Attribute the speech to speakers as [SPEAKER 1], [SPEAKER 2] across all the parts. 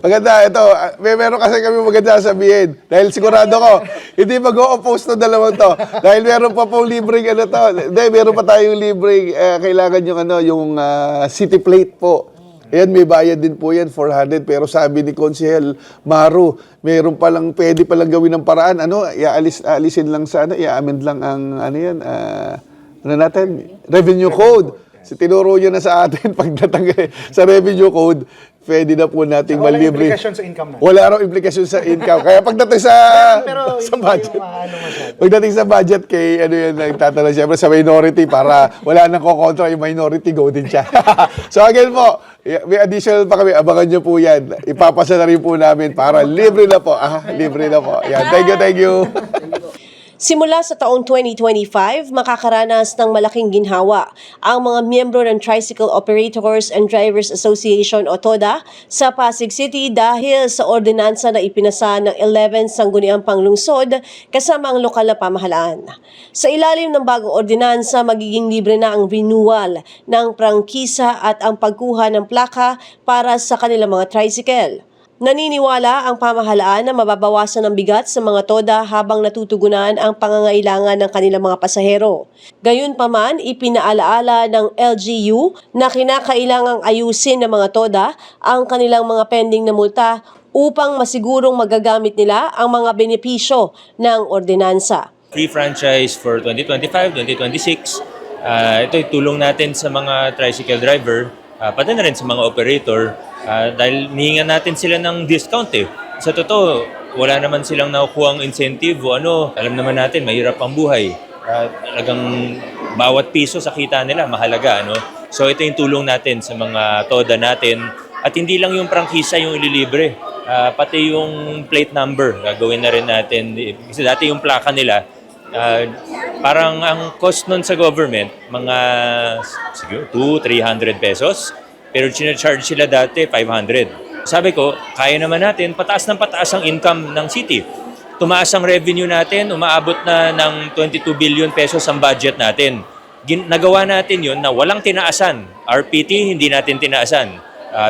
[SPEAKER 1] Maganda, ito. Meron kasi kami maganda sabihin. Dahil sigurado ko, hindi mag-o-oppose to dalawang to. Dahil meron pa pong libreng ano to. Hindi, meron pa tayong libreng kailangan yung ano, yung city plate po. Ayan, may bayad din po yan, 400. Pero sabi ni Konsehal Maru, meron palang, pwede palang gawin ng paraan. Ano, alisin lang sa ano, i-amend lang ang, ano yan, ano natin, revenue code. Tinuro niya na sa atin pagdating sa revenue code, pwede na po nating
[SPEAKER 2] Walang
[SPEAKER 1] malibre.
[SPEAKER 2] implikasyon sa income natin.
[SPEAKER 1] Wala raw implikasyon sa income. Kaya pagdating sa
[SPEAKER 2] Pero
[SPEAKER 1] sa
[SPEAKER 2] hindi
[SPEAKER 1] budget.
[SPEAKER 2] yung maano masyado.
[SPEAKER 1] Pagdating sa budget kay ano yan nagtatanong siyempre sa minority para wala nang kokontra yung minority, go din siya. So again po, may additional pa kami, abangan niyo po yan. Ipapasa na rin po namin para libre na po. Libre na po. Yan. Thank you.
[SPEAKER 3] Simula sa taong 2025, makakaranas ng malaking ginhawa ang mga miyembro ng Tricycle Operators and Drivers Association o TODA sa Pasig City dahil sa ordinansa na ipinasa ng 11 Sangguniang Panglungsod kasama ang lokal na pamahalaan. Sa ilalim ng bagong ordinansa, magiging libre na ang renewal ng prangkisa at ang pagkuha ng plaka para sa kanilang mga tricycle. Naniniwala ang pamahalaan na mababawasan ang bigat sa mga TODA habang natutugunan ang pangangailangan ng kanilang mga pasahero. Gayunpaman, ipinaalaala ng LGU na kinakailangang ayusin ng mga TODA ang kanilang mga pending na multa upang masigurong magagamit nila ang mga benepisyo ng ordinansa.
[SPEAKER 4] Free franchise for 2025, 2026. Ito tulong natin sa mga tricycle driver, pati na rin sa mga operator. Dahil nihingan natin sila ng discount eh. Sa totoo, wala naman silang nakukuha ang incentive o ano. Alam naman natin, mahirap ang buhay. Talagang bawat piso sa kita nila, mahalaga. Ano? So ito yung tulong natin sa mga TODA natin. At hindi lang yung prangkisa yung ililibre. Pati yung plate number, gagawin na rin natin. Kasi dati yung plaka nila, parang ang cost nun sa government, mga siguro 200-300 pesos. Pero charge sila dati 500. Sabi ko, kaya naman natin, pataas ng pataas ang income ng city. Tumaas ang revenue natin, umaabot na ng 22 billion pesos ang budget natin. Nagawa natin yun na walang tinaasan. RPT, hindi natin tinaasan.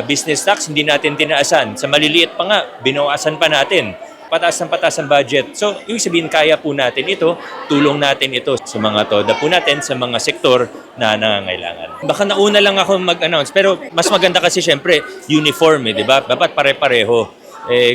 [SPEAKER 4] Business tax, hindi natin tinaasan. Sa maliliit pa nga, binawasan pa natin. Pataas ng pataas ang budget. So, ibig sabihin, kaya po natin ito, tulong natin ito sa mga TODA po natin, sa mga sektor na nangangailangan. Baka nauna lang ako mag-announce, pero mas maganda kasi syempre, uniform di ba? Dapat pare-pareho.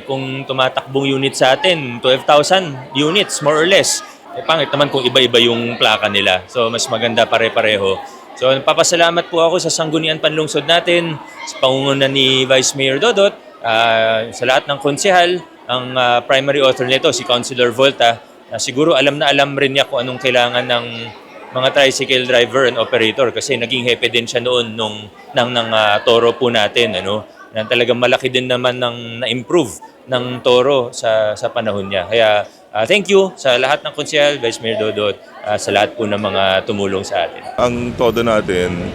[SPEAKER 4] Kung tumatakbong unit sa atin, 12,000 units, more or less. Pangit naman kung iba-iba yung plaka nila. So, mas maganda pare-pareho. So, papasalamat po ako sa Sangguniang Panlungsod natin, sa pangunguna ni Vice Mayor Dodot, sa lahat ng konsehal, ang primary author nito, si Councilor Volta, na siguro alam na alam rin niya kung anong kailangan ng mga tricycle driver and operator kasi naging hepe din siya noon ng Toro po natin. Ano? Na talagang malaki din naman ng na-improve ng Toro sa panahon niya. Kaya thank you sa lahat ng konsehal, Vice Mayor Dodot, sa lahat po ng mga tumulong sa atin.
[SPEAKER 5] Ang TODA natin,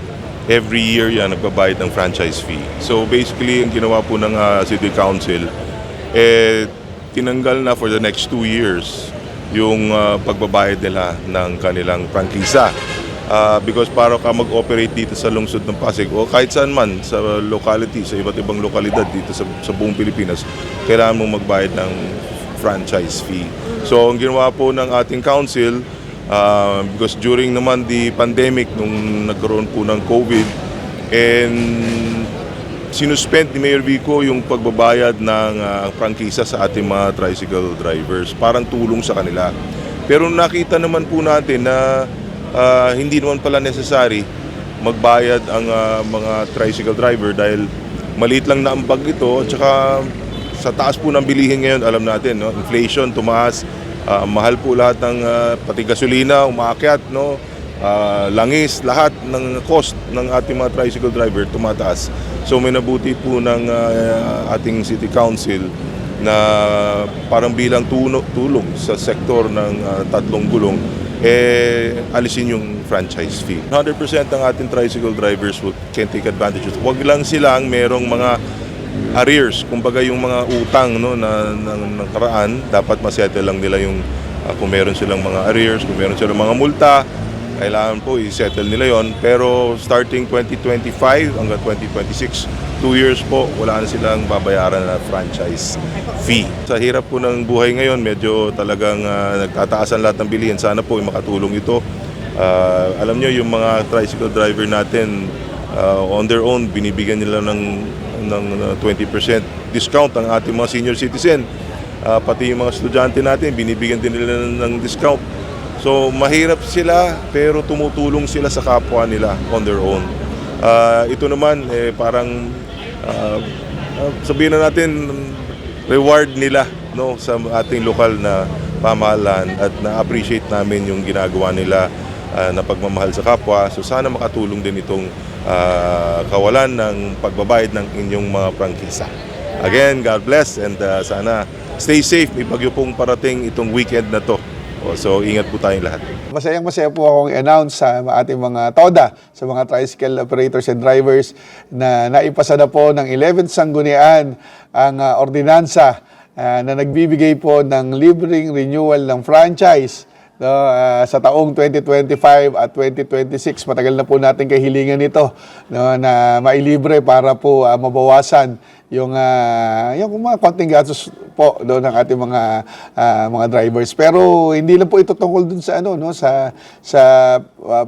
[SPEAKER 5] every year yan nagbabayad ng franchise fee. So basically, ang ginawa po ng City Council, tinanggal na for the next 2 years yung pagbabayad nila ng kanilang prangkisa. Because para ka mag-operate dito sa lungsod ng Pasig o kahit saan man sa locality, sa iba't ibang lokalidad dito sa buong Pilipinas, kailangan mong magbayad ng franchise fee. So ang ginawa po ng ating council, because during naman the pandemic, nung nagkaroon po ng COVID, and sinuspend ni Mayor Vico yung pagbabayad ng prangkisa sa ating mga tricycle drivers. Parang tulong sa kanila. Pero nakita naman po natin na hindi naman pala necessary magbayad ang mga tricycle driver dahil maliit lang na ambag ito at saka sa taas po ng bilihin ngayon, alam natin, no? Inflation, tumaas, mahal po lahat ng pati gasolina, umaakyat, no? Langis, lahat ng cost ng ating mga tricycle driver tumataas. So may nabuti po ng ating City Council na parang bilang tulong sa sektor ng tatlong gulong, alisin yung franchise fee. 100% ng ating tricycle drivers can take advantage of it. Huwag lang silang merong mga arrears, kumbaga yung mga utang, no, na nakaraan, dapat masettle lang nila yung kung meron silang mga arrears, kung meron silang mga multa, kailangan po i-settle nila yon. Pero starting 2025 hanggang 2026, 2 years po, wala na silang babayaran na franchise fee. Sa hirap po ng buhay ngayon, medyo talagang nagtataasan lahat ng bilihin. Sana po makatulong ito. Alam nyo, yung mga tricycle driver natin, on their own, binibigyan nila ng 20% discount ang ating mga senior citizen. Pati yung mga estudyante natin, binibigyan din nila ng discount. So mahirap sila pero tumutulong sila sa kapwa nila on their own. Ito naman parang sabihin na natin reward nila, no, sa ating lokal na pamahalaan at na-appreciate namin yung ginagawa nila na pagmamahal sa kapwa. So sana makatulong din itong kawalan ng pagbabayad ng inyong mga prangkisa. Again, God bless and sana stay safe. May bagyo pong parating itong weekend na to. So ingat po tayong lahat.
[SPEAKER 1] Masayang-masaya po akong i-announce sa ating mga TODA, sa mga tricycle operators and drivers na naipasa na po ng 11th Sanggunian ang ordinansa na nagbibigay po ng libreng renewal ng franchise, no, sa taong 2025 at 2026. Matagal na po natin kahilingan nito, no, na mailibre para po mabawasan yung mga konting gastos po doon ng ating mga drivers. Pero hindi lang po ito tungkol dun sa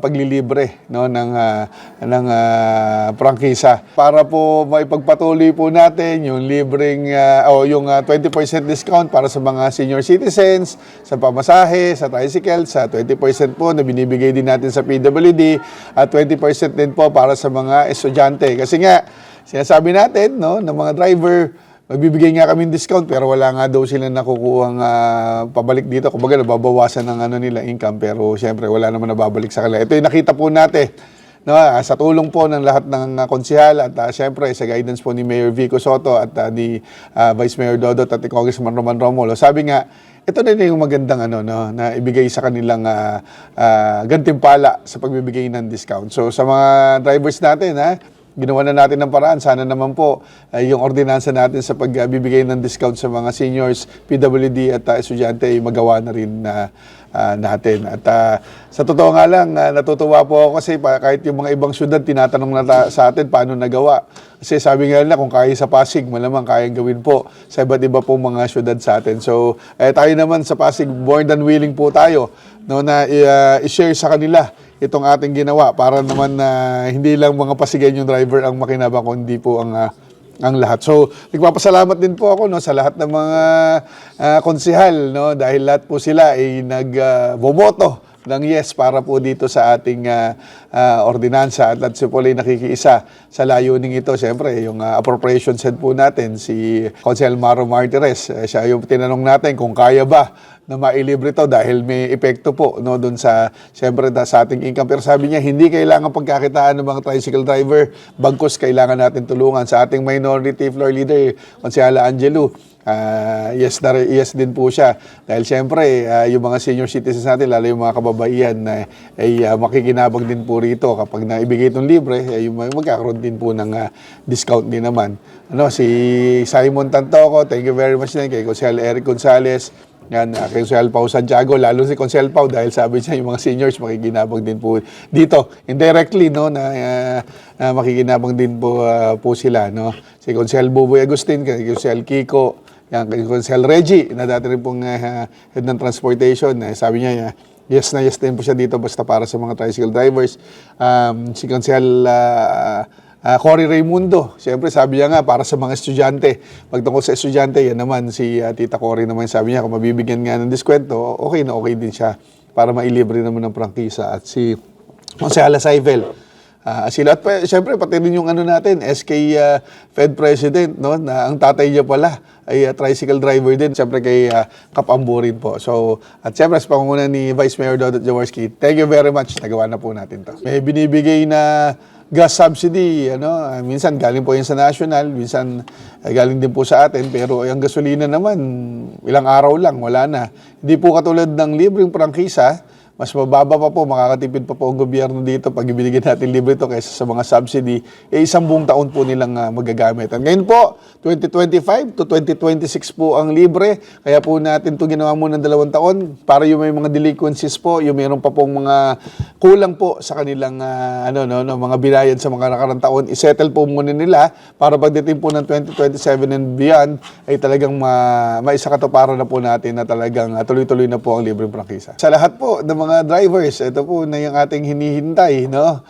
[SPEAKER 1] paglilibre, no, ng prangkisa. Para po maipagpatuloy po natin yung libreng yung 20% discount para sa mga senior citizens, sa pamasahe, sa tricycle, sa 20% po na binibigay din natin sa PWD at 20% din po para sa mga estudyante. Kasi nga sinasabi natin, no, ng mga driver, magbibigay nga kami discount pero wala nga daw sila nakukuhang pabalik dito. Kumbaga nababawasan ng nila income pero siyempre wala naman nababalik sa kanila. Ito yung nakita po natin, no, sa tulong po ng lahat ng konsehal at siyempre sa guidance po ni Mayor Vico Soto at ni Vice Mayor Dodot at ni Congressman Roman Romulo. Sabi nga, ito din yung magandang na ibigay sa kanilang gantimpala sa pagbibigay ng discount. So sa mga drivers natin, ginawa na natin ng paraan. Sana naman po yung ordinansa natin sa pagbibigay ng discount sa mga seniors, PWD at estudyante ay magawa na rin natin. At sa totoo nga lang, natutuwa po ako kasi kahit yung mga ibang syudad tinatanong na sa atin paano nagawa. Kasi sabi nga nila kung kaya sa Pasig, malamang kayang gawin po sa iba't iba pong mga syudad sa atin. So tayo naman sa Pasig, more than willing po tayo, no, na i-share sa kanila itong ating ginawa para naman hindi lang mga Pasigen yung driver ang makinabang kundi po ang lahat. So, nagpapasalamat din po ako, no, sa lahat ng mga konsehal, no, dahil lahat po sila ay nagboboto ng yes para po dito sa ating ordinansa at lahat po ay nakikiisa sa layuning ito. Siyempre, yung appropriations head po natin, si Consel Maro Martires, siya yung tinanong natin kung kaya ba na mailibre to dahil may epekto po, no, doon sa siyempre sa ating income. Pero sabi niya hindi kailangan pagkakitaan ng mga tricycle driver, bagkus kailangan natin tulungan. Sa ating minority floor leader, Konsehala Angelo, yes din po siya dahil siyempre yung mga senior citizens natin, lalo yung mga kababaihan ay makikinabang din po rito kapag naibigay itong libre, ay magkakaroon din po ng discount din naman. Si Simon Tantoco, thank you very much din kay Konsehal Eric Gonzales, yan, kay Konsehal Pao Santiago, lalo si Konsehal Pao dahil sabi niya yung mga seniors makikinabang din po dito indirectly, no, na makikinabang din po sila, no. Si Konsehal Buboy Agustin, kay Konsehal Kiko, yan, kay Konsehal Reggie na dati rin pong head ng transportation, sabi niya yes na yes din po siya dito basta para sa mga tricycle drivers. Si Konsehal Cory Raimundo, siyempre sabi niya nga para sa mga estudyante. Pagtungkol sa estudyante, yan naman si Tita Cory naman, sabi niya kung mabibigyan nga ng diskwento, okay na okay din siya para mailibre naman ng prangkisa. At si Konsehal Saibel, sila at siyempre pati rin yung natin, SK Fed President, no, na ang tatay niya pala ay tricycle driver din, siyempre kay Kap Ambo rin po. So, at siyempre sa pangunguna ni Vice Mayor Dodot Jaworski, thank you very much, nagawa na po natin to. May binibigay na gas subsidy, minsan galing po yan sa national, minsan galing din po sa atin, pero ang gasolina naman, ilang araw lang, wala na. Hindi po katulad ng libreng prangkisa, mas mababa pa po, makakatipid pa po ang gobyerno dito pag ibinigyan natin libre ito kaysa sa mga subsidy, isang buong taon po nilang magagamit. At ngayon po, 2025 to 2026 po ang libre, kaya po natin ito ginawa muna ng 2 taon para yung may mga delinquencies po, yung mayroon pa pong mga kulang po sa kanilang mga binayad sa mga nakarang taon, isettle po muna nila para pagdating po ng 2027 and beyond ay talagang maisakatuparan na po natin na talagang tuloy-tuloy na po ang libreng prangkisa. Sa lahat po ng mga drivers, ito po na yung ating hinihintay, no?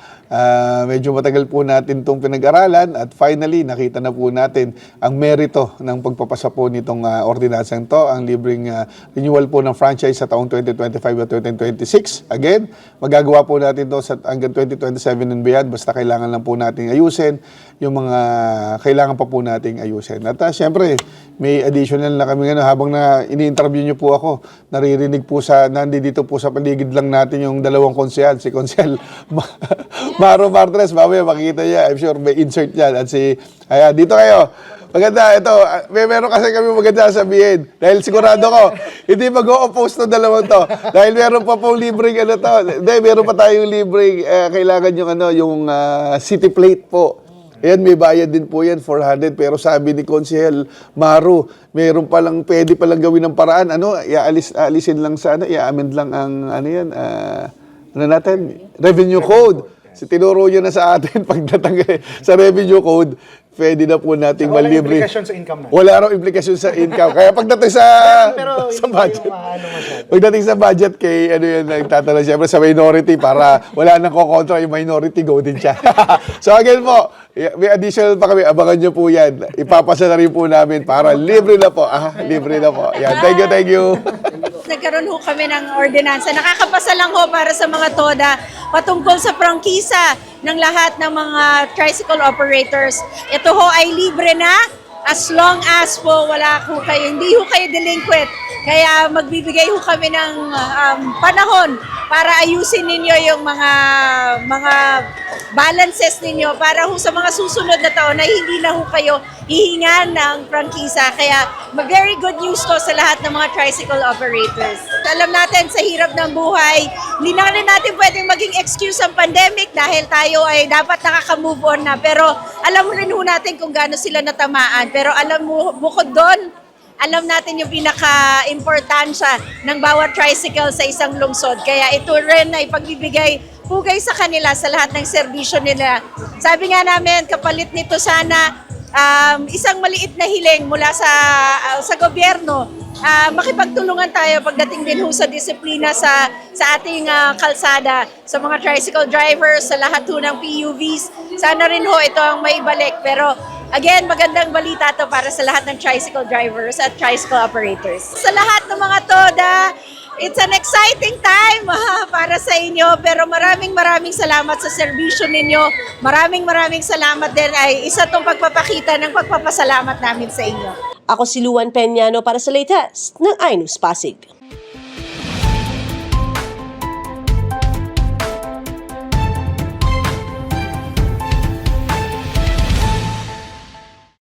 [SPEAKER 1] Medyo matagal po natin itong pinag-aralan at finally nakita na po natin ang merito ng pagpapasa po nitong ordinansang to, ang libreng renewal po ng franchise sa taong 2025 at 2026. Again, magagawa po natin to sa hanggang 2027 and beyond, basta kailangan lang po nating ayusin yung mga kailangan pa po nating ayusin. At syempre, may additional na kami habang ini-interview niyo po ako, naririnig po nandito po sa paligid lang natin yung dalawang konsehal, si Konsehal Maro Martres, mamaya makikita niya, I'm sure may insert yan. At ayan, dito kayo. Maganda, ito, meron kasi kami maganda sabihin. Dahil sigurado ko, hindi mag-o-oppose ng dalawang to. Dahil meron pa pong libreng meron pa tayong libreng, kailangan yung city plate po. Ayan, may bayad din po yan, 400. Pero sabi ni Konsehal Maru, meron palang, pwede palang gawin ng paraan. Alisin lang sa i-amend lang ang, revenue code. Tinuro niya na sa atin pagdating sa revenue code, pwede na po nating malibre.
[SPEAKER 2] Wala implikasyon sa income na.
[SPEAKER 1] Wala raw implikasyon sa income. Kaya pagdating sa budget. Pagdating sa budget kay nagtatanong siyempre sa minority para wala nang kokontra yung minority, go din siya. So again po, may additional pa kami, abangan nyo po yan. Ipapasa na rin po namin para libre na po. Libre na po. Yan. Thank you.
[SPEAKER 6] Nagkaroon ho kami ng ordinansa. Nakakapasa lang ho para sa mga TODA patungkol sa prangkisa ng lahat ng mga tricycle operators. Ito ho ay libre na as long as po hindi ho kayo delinquent. Kaya magbibigay ho kami ng panahon para ayusin ninyo yung mga balances ninyo para ho sa mga susunod na taon ay hindi na ho kayo hihingan ng prangkisa. Kaya very good news to sa lahat ng mga tricycle operators. Alam natin sa hirap ng buhay, hindi na rin natin pwedeng maging excuse ang pandemic dahil tayo ay dapat nakaka-move on na. Pero alam rin ho natin kung gaano sila natamaan. Pero alam mo, bukod doon, alam natin yung pinaka-importansya ng bawat tricycle sa isang lungsod. Kaya ito rin ay pagbibigay pugay sa kanila sa lahat ng serbisyo nila. Sabi nga namin, kapalit nito sana isang maliit na hiling mula sa gobyerno. Makipagtulungan tayo pagdating din ho sa disiplina sa ating kalsada, sa mga tricycle drivers, sa lahat ho ng PUVs. Sana rin ho ito ang maibalik. Pero again, magandang balita to para sa lahat ng tricycle drivers at tricycle operators. Sa lahat ng mga TODA, it's an exciting time para sa inyo, pero maraming salamat sa serbisyo ninyo. Maraming salamat din ay isa tong pagpapakita ng pagpapasalamat namin sa inyo.
[SPEAKER 3] Ako si Luan Peñano para sa latest ng iNews Pasig.